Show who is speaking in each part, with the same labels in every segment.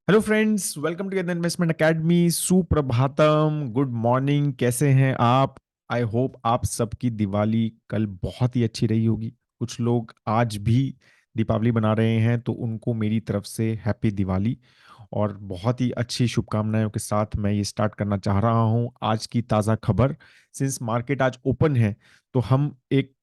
Speaker 1: Hello friends, welcome to the investment academy. सुप्रभातम, good morning. कैसे हैं आप? आई होप आप सबकी दिवाली कल बहुत ही अच्छी रही होगी। कुछ लोग आज भी दीपावली बना रहे हैं, तो उनको मेरी तरफ से हैप्पी दिवाली और बहुत ही अच्छी शुभकामनाओं के साथ मैं ये स्टार्ट करना चाह रहा हूँ आज की ताज़ा खबर। सिंस मार्केट आज ओपन है, तो हम एक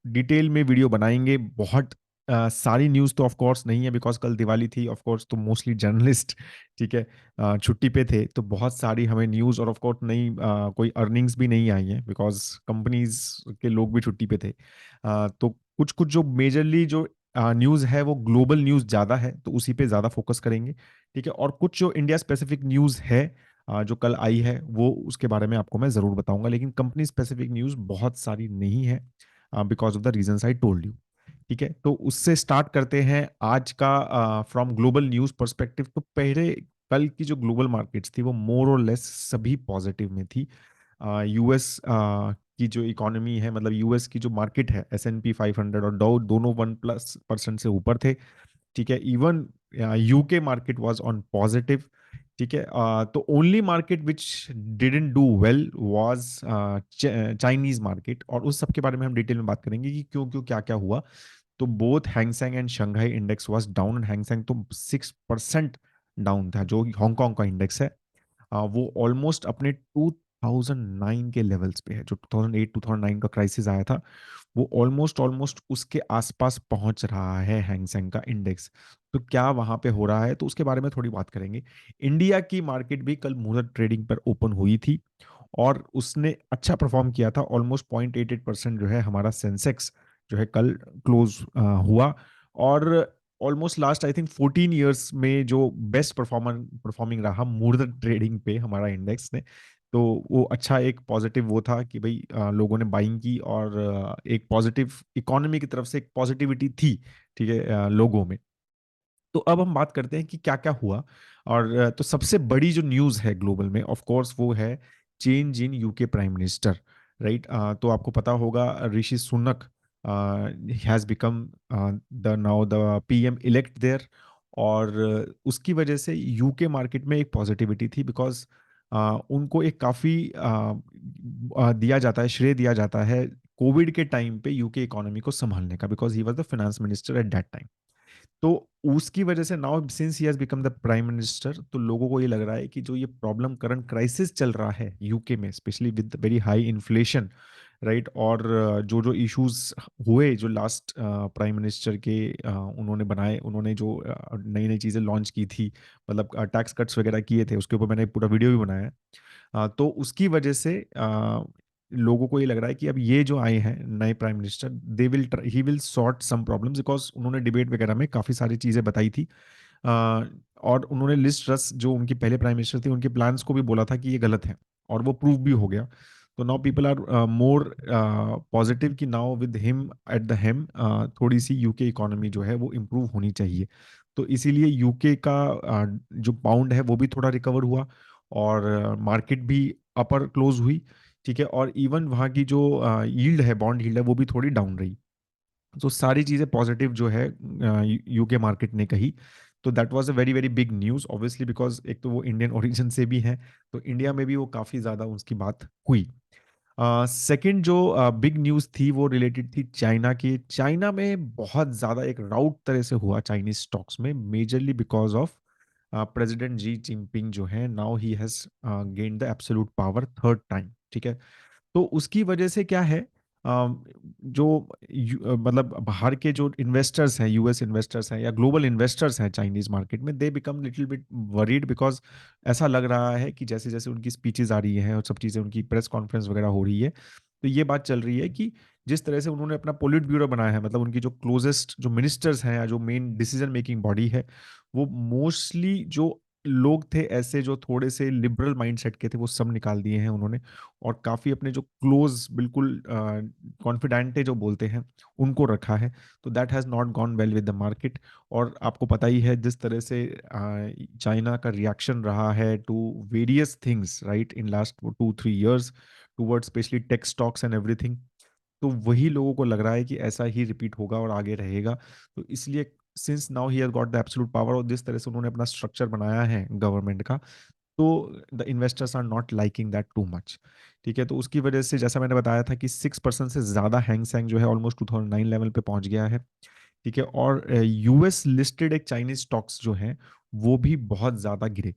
Speaker 1: डिटेल में वीडियो बनाएंगे। बहुत सारी न्यूज़ तो ऑफ कोर्स नहीं है, बिकॉज कल दिवाली थी। ऑफ कोर्स तो मोस्टली जर्नलिस्ट, ठीक है, छुट्टी पे थे, तो बहुत सारी हमें न्यूज़ और ऑफ कोर्स नई कोई अर्निंग्स भी नहीं आई हैं, बिकॉज कंपनीज के लोग भी छुट्टी पे थे। तो कुछ कुछ जो मेजरली जो न्यूज़ है वो ग्लोबल न्यूज़ ज़्यादा है, तो उसी पे ज़्यादा फोकस करेंगे। ठीक है, और कुछ जो इंडिया स्पेसिफिक न्यूज़ है जो कल आई है, वो उसके बारे में आपको मैं ज़रूर बताऊंगा, लेकिन कंपनी स्पेसिफिक न्यूज़ बहुत सारी नहीं है, because of the reasons I told you. ठीक है, तो उससे स्टार्ट करते हैं आज का फ्रॉम ग्लोबल न्यूज़ पर्सपेक्टिव। तो पहले कल की जो ग्लोबल मार्केट्स थी वो मोर और लेस सभी पॉजिटिव में थी। यूएस की जो इकोनॉमी है, मतलब यूएस की जो मार्केट है, S&P 500 और डाउ दोनों 1+% से ऊपर थे। ठीक है, even UK market was on positive. ठीक है, तो only market which didn't do well was Chinese market, और उस सब के बारे में हम डिटेल में बात करेंगे कि क्यों क्यों क्या क्या हुआ। तो both Hang Seng and Shanghai index was down, and Hang Seng तो 6% डाउन था। जो हांगकांग का इंडेक्स है, वो ऑलमोस्ट अपने 2009 के लेवल्स पे है। जो 2008 2009 का क्राइसिस आया था, वो ऑलमोस्ट ऑलमोस्ट उसके आसपास पहुंच रहा है हैंगसेंग का इंडेक्स। तो क्या वहां पे हो रहा है, तो उसके बारे में थोड़ी बात करेंगे। इंडिया की मार्केट भी कल मुहूर्त ट्रेडिंग पर ओपन हुई थी, और उसने अच्छा परफॉर्म किया था। ऑलमोस्ट 0.88% जो है हमारा सेंसेक्स जो है कल क्लोज हुआ। और almost last I think 14 years में जो बेस्ट परफॉर्मिंग रहा मुहूर्त ट्रेडिंग पे हमारा इंडेक्स ने। तो वो अच्छा एक पॉजिटिव वो था कि भाई लोगों ने बाइंग की, और एक पॉजिटिव इकोनॉमी की तरफ से एक पॉजिटिविटी थी, ठीक है, लोगों में। तो अब हम बात करते हैं कि क्या क्या हुआ। और तो सबसे बड़ी जो न्यूज़ है ग्लोबल में, ऑफ कोर्स, वो है change in UK prime minister. Right, तो आपको पता होगा Rishi Sunak has become the now the PM elect there. और उसकी वजह से यूके मार्केट में एक पॉजिटिविटी थी, बिकॉज उनको एक काफ़ी दिया जाता है, श्रेय दिया जाता है कोविड के टाइम पे यूके इकोनॉमी को संभालने का, because he was the finance minister at that time. तो उसकी वजह से now since he has become the prime minister, तो लोगों को ये लग रहा है कि जो ये प्रॉब्लम करंट क्राइसिस चल रहा है यूके में, specially with very high inflation, right, और जो जो इश्यूज हुए जो लास्ट प्राइम मिनिस्टर के, उन्होंने बनाए, उन्होंने जो नई नई चीजें लॉन्च की थी, मतलब टैक्स कट्स वगैरह किए थे, उसके ऊपर मैंने पूरा वीडियो भी बनाया है। तो उसकी वजह से लोगों को ये लग रहा है कि अब ये जो आए हैं नए prime minister, they will he will sort some problems, because उन्होंने डिबेट वगैरह में काफ़ी सारी चीज़ें बताई थी। और उन्होंने लिस्ट रस जो उनके पहले प्राइम मिनिस्टर थे उनके प्लान्स को भी बोला था कि ये गलत है, और वो प्रूव भी हो गया। तो now people are more positive कि now with him at the helm थोड़ी सी यूके इकोनॉमी जो है वो इम्प्रूव होनी चाहिए। तो इसीलिए यूके का जो पाउंड है वो भी थोड़ा रिकवर हुआ, और मार्केट भी अपर क्लोज हुई। ठीक है, और इवन वहाँ की जो यील्ड है, बॉन्ड यील्ड है, वो भी थोड़ी डाउन रही। तो सारी चीज़ें पॉजिटिव जो है यूके मार्केट ने कही। तो that was a very very big news, obviously, because एक तो वो इंडियन ओरिजिन से भी है, तो इंडिया में भी वो काफ़ी ज़्यादा उसकी बात हुई। सेकंड जो बिग न्यूज़ थी वो रिलेटेड थी चाइना की। चाइना में बहुत ज़्यादा एक राउट तरह से हुआ चाइनीज स्टॉक्स में, majorly because of president Xi Jinping जो है, now he has gain the absolute power third time. ठीक है, तो उसकी वजह से क्या है, जो मतलब बाहर के जो इन्वेस्टर्स हैं, यूएस इन्वेस्टर्स हैं या ग्लोबल इन्वेस्टर्स हैं चाइनीज मार्केट में, they become little bit worried, because ऐसा लग रहा है कि जैसे जैसे उनकी स्पीचेस आ रही हैं और सब चीज़ें, उनकी प्रेस कॉन्फ्रेंस वगैरह हो रही है, तो ये बात चल रही है कि जिस तरह से उन्होंने अपना पोलिट ब्यूरो बनाया है, मतलब उनकी जो क्लोजेस्ट जो मिनिस्टर्स हैं या जो मेन डिसीजन मेकिंग बॉडी है, वो मोस्टली जो लोग थे ऐसे जो थोड़े से लिबरल माइंडसेट के थे, वो सब निकाल दिए हैं उन्होंने। और काफ़ी अपने जो क्लोज बिल्कुल कॉन्फिडेंट जो बोलते हैं, उनको रखा है। तो that has not gone well with the market. और आपको पता ही है जिस तरह से चाइना का रिएक्शन रहा है to various things, right, in last 2-3 years, toward specially tech stocks and everything. तो वही लोगों को लग रहा है कि ऐसा ही रिपीट होगा और आगे रहेगा। तो इसलिए since now he has got the absolute power, और जिस तरह से उन्होंने अपना स्ट्रक्चर बनाया है गवर्नमेंट का, तो the investors are not liking that too much. ठीक है, तो उसकी वजह से जैसा मैंने बताया था कि 6% से ज्यादा हैंग सेंग जो है ऑलमोस्ट 2009 लेवल पे पहुंच गया है। ठीक है, और यूएस लिस्टेड एक चाइनीज स्टॉक्स जो है वो भी बहुत ज्यादा गिरे।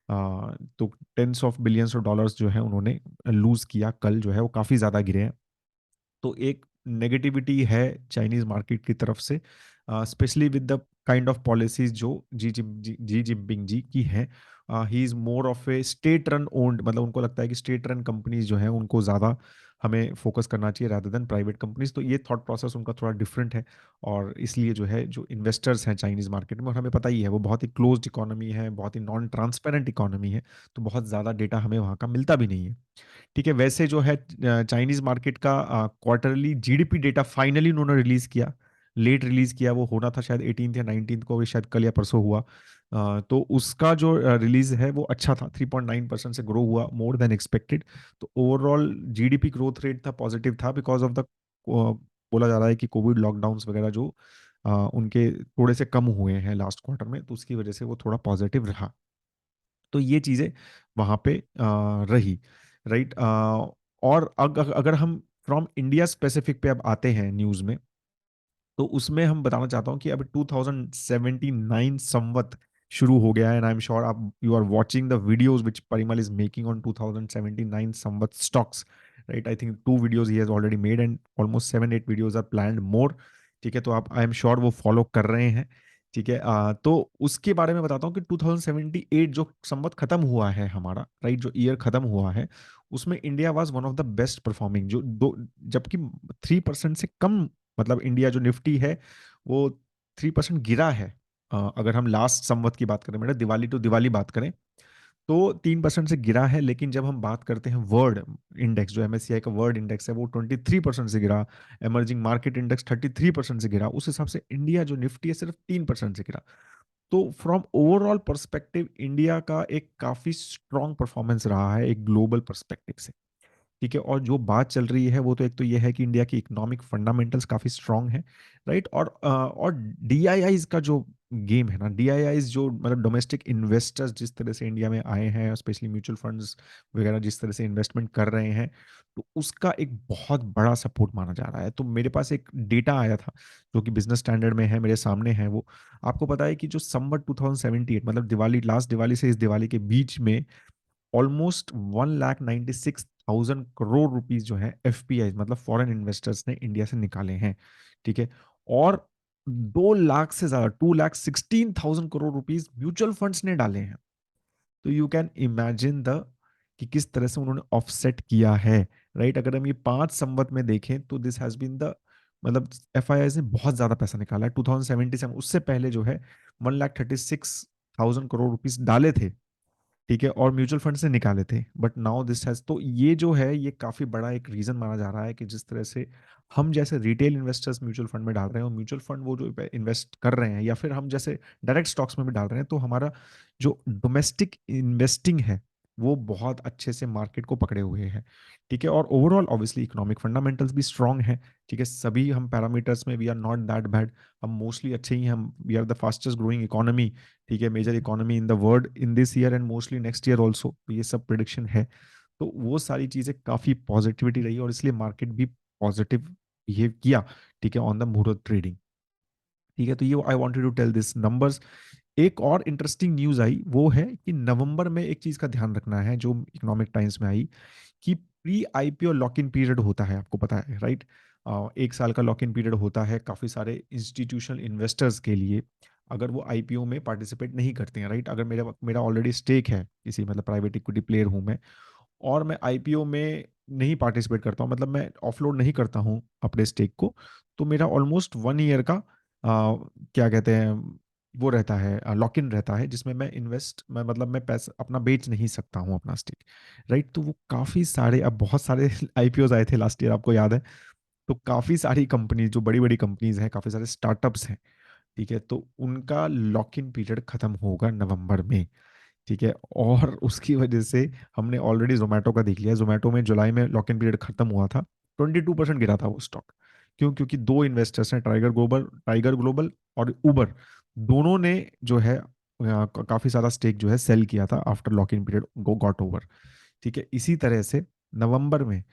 Speaker 1: तो tens of billions of dollars जो है उन्होंने लूज किया, कल जो है वो काफी ज्यादा गिरे हैं। तो एक नेगेटिविटी है चाइनीज मार्केट की तरफ से, specially with the kind of policies जो जी जिनपिंग जी की है। He is more of A state run owned, मतलब उनको लगता है कि स्टेट रन कंपनीज जो है उनको ज्यादा हमें फोकस करना चाहिए रादर देन प्राइवेट कंपनीज। तो ये थॉट प्रोसेस उनका थोड़ा डिफरेंट है, और इसलिए जो है जो इन्वेस्टर्स हैं चाइनीज मार्केट में, और हमें पता ही है वो बहुत ही क्लोज्ड इकोनॉमी है, बहुत ही नॉन ट्रांसपेरेंट इकोनॉमी है, तो बहुत ज़्यादा डेटा हमें वहाँ का मिलता भी नहीं है। ठीक है, वैसे जो है चाइनीज मार्केट का क्वार्टरली जीडीपी डेटा फाइनली उन्होंने रिलीज किया, लेट रिलीज किया, वो होना था शायद 18 या 19 को, शायद कल या परसों हुआ। तो उसका जो रिलीज है वो अच्छा था, 3.9% से ग्रो हुआ, मोर देन एक्सपेक्टेड। तो ओवरऑल जीडीपी ग्रोथ रेट था, पॉजिटिव था, बिकॉज ऑफ द बोला जा रहा है कि कोविड लॉकडाउन्स वगैरह जो उनके थोड़े से कम हुए हैं लास्ट क्वार्टर में, तो उसकी वजह से वो थोड़ा पॉजिटिव रहा। तो ये चीजें वहां पे रही, राइट। और अगर हम फ्रॉम इंडिया स्पेसिफिक पे अब आते हैं न्यूज में, तो उसमें हम बताना चाहता हूँ कि अब 2079 संवत शुरू हो गया है, एंड आई एम श्योर आप you are watching the videos which Parimal is making on 2079 Samvat stocks, right. I think 2 videos ही has already made and almost 7-8 videos are planned more. ठीक है, तो आप आई एम श्योर वो फॉलो कर रहे हैं। ठीक है, तो उसके बारे में बताता हूँ कि 2078 जो संवत खत्म हुआ है हमारा, राइट, जो ईयर खत्म हुआ है, उसमें India was one of the best performing, जो दो, जबकि 3% से कम, मतलब इंडिया जो निफ्टी है वो 3% गिरा है। अगर हम लास्ट संवत की बात करें, मतलब दिवाली टू दिवाली बात करें, तो 3% से गिरा है। लेकिन जब हम बात करते हैं वर्ल्ड इंडेक्स, जो एमएससीआई का वर्ल्ड इंडेक्स है, वो 23% से गिरा। एमर्जिंग मार्केट इंडेक्स 33% से गिरा। उस हिसाब से इंडिया जो निफ्टी है सिर्फ 3% से गिरा। तो फ्रॉम ओवरऑल पर्सपेक्टिव इंडिया का एक काफी स्ट्रॉन्ग परफॉर्मेंस रहा है एक ग्लोबल पर्सपेक्टिव से। ठीक है, और जो बात चल रही है वो तो एक तो ये है कि इंडिया की इकोनॉमिक फंडामेंटल्स काफी स्ट्रांग है, राइट। और डीआईआईज का जो गेम है ना, डीआईआईज जो मतलब डोमेस्टिक इन्वेस्टर्स जिस तरह से इंडिया में आए हैं, स्पेशली म्यूचुअल फंड्स वगैरह जिस तरह से इन्वेस्टमेंट कर रहे हैं, तो उसका एक बहुत बड़ा सपोर्ट माना जा रहा है। तो मेरे पास एक डेटा आया था जो कि बिजनेस स्टैंडर्ड में है, मेरे सामने है वो। आपको पता है कि जो संवत 2078, मतलब दिवाली, लास्ट दिवाली से इस दिवाली के बीच में ऑलमोस्ट 1,96,000 करोड़ रुपीज जो है एफपीआई, मतलब फॉरेन इन्वेस्टर्स ने इंडिया से निकाले हैं। ठीक है, और 2 लाख से ज्यादा, 2,16,000 करोड़ रुपीज म्यूचुअल फंड्स ने डाले हैं। तो यू कैन इमेजिन द कि किस तरह से उन्होंने ऑफसेट किया है, राइट। अगर हम ये 5 संवत में देखें तो दिस हैज बीन द, मतलब एफ आई ने बहुत ज्यादा पैसा निकाला है 2077, उससे पहले जो है 1,36,000 करोड़ रुपीज डाले थे। ठीक है, और म्यूचुअल फंड से निकाले थे, बट नाउ दिस हैज, तो ये जो है ये काफी बड़ा एक रीजन माना जा रहा है कि जिस तरह से हम जैसे रिटेल इन्वेस्टर्स म्यूचुअल फंड में डाल रहे हैं, और म्यूचुअल फंड वो जो इन्वेस्ट कर रहे हैं, या फिर हम जैसे डायरेक्ट स्टॉक्स में भी डाल रहे हैं, तो हमारा जो डोमेस्टिक इन्वेस्टिंग है वो बहुत अच्छे से मार्केट को पकड़े हुए है। ठीक है, और ओवरऑल ऑब्वियसली इकोनॉमिक फंडामेंटल्स भी स्ट्रांग है। ठीक है, सभी हम पैरामीटर्स में we are not that bad, हम मोस्टली अच्छे ही हैं, हम we are the fastest growing economy. ठीक है, major economy in the world in this year and mostly next year also, ये सब प्रिडिक्शन है। तो वो सारी चीजें काफी पॉजिटिविटी रही, और इसलिए मार्केट भी पॉजिटिव बिहेव किया। ठीक है, ऑन द मुहूर्त ट्रेडिंग। ठीक है, तो ये I wanted to tell this numbers. एक और इंटरेस्टिंग न्यूज आई, वो है कि नवंबर में एक चीज का ध्यान रखना है जो इकोनॉमिक टाइम्स में आई, कि pre IPO lock in period होता है, आपको पता है, राइट। 1 साल का लॉक इन पीरियड होता है काफी सारे इंस्टीट्यूशनल इन्वेस्टर्स के लिए, अगर वो आईपीओ में पार्टिसिपेट नहीं करते हैं, राइट। अगर मेरा मेरा ऑलरेडी स्टेक है किसी, मतलब प्राइवेट इक्विटी प्लेयर हूं मैं, और मैं आईपीओ में नहीं पार्टिसिपेट करता हूँ, मतलब मैं ऑफलोड नहीं करता हूँ अपने स्टेक को, तो मेरा ऑलमोस्ट 1 ईयर का क्या कहते हैं वो रहता है, लॉक इन रहता है, जिसमें मैं मतलब मैं पैसा अपना बेच नहीं सकता हूँ अपना स्टेक, राइट। तो वो काफी सारे, अब बहुत सारे आईपीओ आए थे लास्ट ईयर, आपको याद है। तो काफी सारी कंपनी, जो बड़ी बड़ी कंपनीज हैं, काफी सारे स्टार्टअप्स हैं, ठीक है, तो उनका लॉक इन पीरियड खत्म होगा नवंबर में। ठीक है, और उसकी वजह से हमने ऑलरेडी जोमेटो का देख लिया, जोमेटो में जुलाई में लॉक इन पीरियड खत्म हुआ था, 22% गिरा था वो स्टॉक। क्यों? क्योंकि 2 इन्वेस्टर्स हैं, टाइगर ग्लोबल और उबर, दोनों ने जो है काफी सारा स्टेक जो है सेल किया था after lock in period go got over. ठीक है, इसी तरह से नवंबर में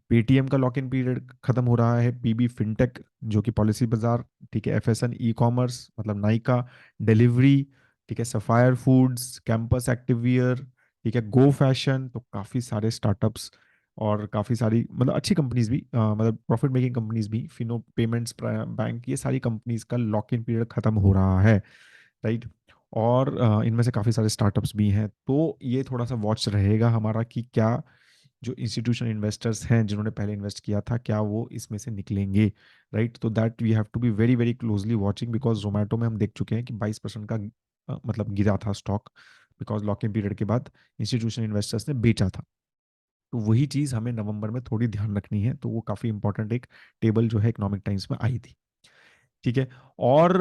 Speaker 1: पेटीएम का लॉक इन पीरियड खत्म हो रहा है, पीबी फिनटेक जो कि पॉलिसी बाजार, ठीक है, एफएसएन ई कॉमर्स मतलब नाइका, डिलीवरी, ठीक है, सफायर फूड्स, कैंपस एक्टिववियर, ठीक है, गो फैशन, तो काफी सारे स्टार्टअप्स और काफी सारी मतलब अच्छी कंपनीज भी, मतलब प्रॉफिट मेकिंग कंपनीज भी, फिनो पेमेंट्स बैंक, ये सारी कंपनीज का लॉक इन पीरियड खत्म हो रहा है, राइट। और इनमें से काफी सारे स्टार्टअप्स भी हैं, तो ये थोड़ा सा वॉच रहेगा हमारा कि क्या जो इंस्टीट्यूशनल इन्वेस्टर्स हैं जिन्होंने पहले इन्वेस्ट किया था क्या वो इसमें से निकलेंगे, राइट। तो that we have to be very very closely watching, because Zomato में हम देख चुके हैं कि 22% का मतलब गिरा था stock, because lock in period के बाद इंस्टीट्यूशनल इन्वेस्टर्स ने बेचा था। तो वही चीज़ हमें नवंबर में थोड़ी ध्यान रखनी है, तो वो काफ़ी इंपॉर्टेंट एक टेबल जो है इकोनॉमिक टाइम्स में आई थी। ठीक है। और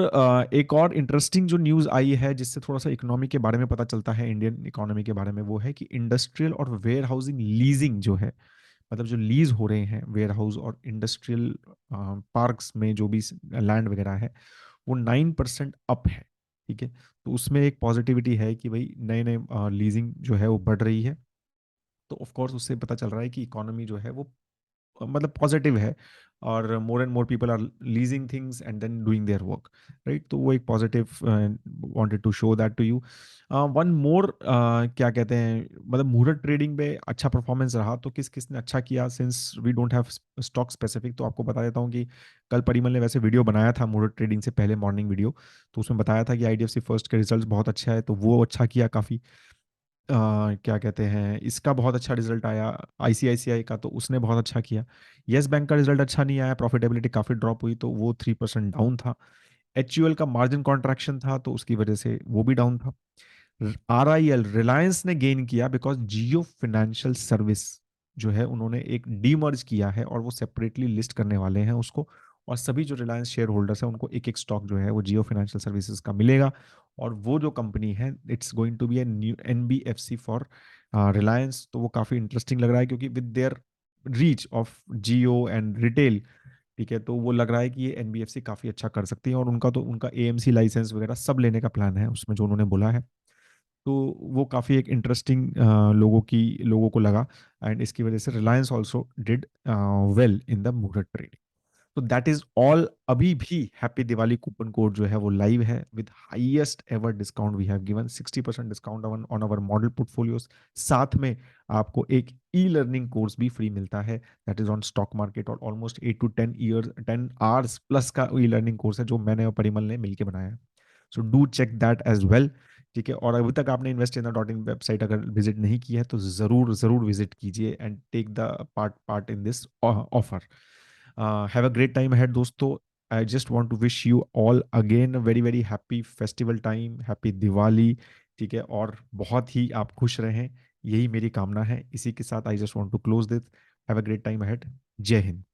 Speaker 1: एक और इंटरेस्टिंग जो न्यूज़ आई है जिससे थोड़ा सा इकोनॉमी के बारे में पता चलता है, इंडियन इकोनॉमी के बारे में, वो है कि इंडस्ट्रियल और वेयर हाउसिंग लीजिंग जो है, मतलब जो लीज हो रहे हैं वेयर हाउस और इंडस्ट्रियल पार्क्स में जो भी लैंड वगैरह है, वो 9% अप है। ठीक है, तो उसमें एक पॉजिटिविटी है कि भाई नए नए लीजिंग जो है वो बढ़ रही है। तो ऑफ कोर्स उससे पता चल रहा है कि इकोनॉमी जो है वो मतलब पॉजिटिव है, और more and more people are leasing things and then doing their work, right. तो वो एक positive, wanted to show that to you. One more, क्या कहते हैं, मतलब मुहूर्त ट्रेडिंग पे अच्छा परफॉर्मेंस रहा, तो किस किस ने अच्छा किया, since we don't have stock specific, तो आपको बता देता हूँ कि कल परिमल ने वैसे वीडियो बनाया था मुहूर्त ट्रेडिंग से पहले, मॉर्निंग वीडियो, तो उसमें बताया था कि आईडीएफसी फर्स्ट के रिजल्ट बहुत अच्छा है, तो वो अच्छा किया काफ़ी। क्या कहते हैं, इसका बहुत अच्छा रिजल्ट आया, आईसीआईसीआई का, तो उसने बहुत अच्छा किया। यस बैंक का रिजल्ट अच्छा नहीं आया, प्रॉफिटेबिलिटी काफी ड्रॉप हुई, तो वो 3% डाउन था। एचयूएल का मार्जिन कॉन्ट्रैक्शन था, तो उसकी वजह से वो भी डाउन था। आरआईएल रिलायंस ने गेन किया बिकॉज जियो फाइनेंशियल सर्विस जो है उन्होंने एक डीमर्ज किया है और वो सेपरेटली लिस्ट करने वाले हैं उसको, और सभी जो रिलायंस शेयर होल्डर्स हैं उनको एक एक स्टॉक जो है वो जियो फाइनेंशियल सर्विसेज का मिलेगा। और वो जो कंपनी है it's going to be a new NBFC for Reliance, तो वो काफ़ी इंटरेस्टिंग लग रहा है क्योंकि with their reach of Jio and retail, ठीक है, तो वो लग रहा है कि ये एनबीएफसी काफ़ी अच्छा कर सकती है, और उनका तो उनका एएमसी लाइसेंस वगैरह सब लेने का प्लान है उसमें जो उन्होंने बोला है। तो वो काफ़ी एक इंटरेस्टिंग लोगों को लगा, एंड इसकी वजह से Reliance also did well in the मुहूर्त ट्रेडिंग। तो दैट इज ऑल। अभी भी हैप्पी दिवाली कूपन कोड जो है वो लाइव है with highest ever discount we have given 60% discount on on our model portfolios. साथ में आपको एक ई लर्निंग कोर्स भी फ्री मिलता है, that is on stock market, और almost 8 to 10 year 10 hours plus का ई लर्निंग कोर्स है जो मैंने और परिमल ने मिलकर बनाया है। So do check that as well. ठीक है, और अभी तक आपने invest in dot in website अगर विजिट नहीं की है तो जरूर जरूर विजिट कीजिए and take the part part in this offer. Have a great time ahead दोस्तों। I just want to wish you all again very very happy festival time, happy Diwali. ठीक है, और बहुत ही आप खुश रहें, यही मेरी कामना है। इसी के साथ I just want to close this. Have a great time ahead. जय हिंद।